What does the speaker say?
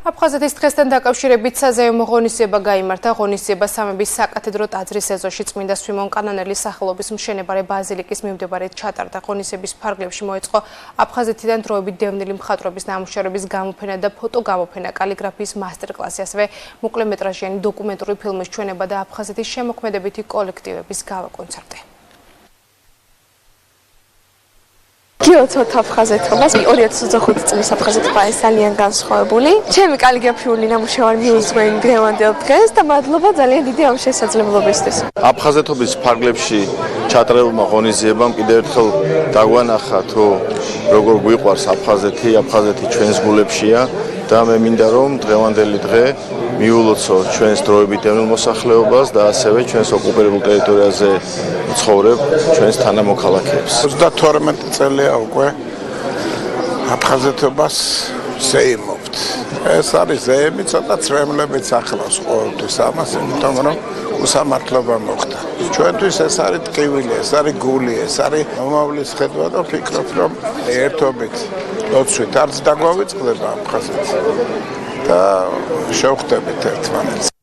აფხაზეთის დღესთან დაკავშირებით საზეიმო ღონისძიება გაიმართა. ღონისძიება სამების საკათედრო ტაძრის ეზოში წმინდა სვიმონ კანონელის სახელობის მშენებარე ბაზილიკის მიმდებარედ ჩატარდა. ღონისძიების ფარგლებში მოეწყო აფხაზეთიდან დროებით დევნილი მხატვრობის ნამუშევრების გამოფენა და ფოტოგამოფენა, კალიგრაფიის მასტერკლასი, ასევე მოკლემეტრაჟიანი დოკუმენტური ფილმის ჩვენება და აფხაზეთის შემოქმედებითი კოლექტივების გავა კონცერტი. გიოცოთ აფხაზეთობას 2025 წლის აფხაზეთობა ეს ძალიან განსხვავებული. ჩემი კალიგრაფიული ნამუშევარი მიუძღვენი დღევანდელ დღეს და მადლობა ძალიან დიდი ამ შესაძლებლობისთვის. აფხაზეთობის ფარგლებში ჩატარებულმა ღონისძიებამ კიდევ ერთხელ დაგვანახა თუ როგორ გვიყვარს აფხაზეთი, აფხაზეთი ჩვენს გულებშია და მე მინდა რომ დღევანდელი დღე მიულოცო ჩვენს დროებით დევნილ მოსახლეობას და ასევე ჩვენს ოკუპირებულ ტერიტორიაზე ცხოვრებ ჩვენს თანამოქალაქეებს. 32 წელია უკვე აფხაზეთობას ზეიმობთ. ეს არის ზეიმი, ცოტა ცრემლებით ახლავს ყოველთვის ამას, იმიტომ რომ უსამართლობა მოხდა. ჩვენთვის ეს არის ტკივილი, ეს არის გული, ეს არის მომავლის ხედვა და ვფიქრობ, რომ ერთობით ლოცვით არც დაგვავიწყდება აფხაზეთი და შევხვდებით ერთმანეთს.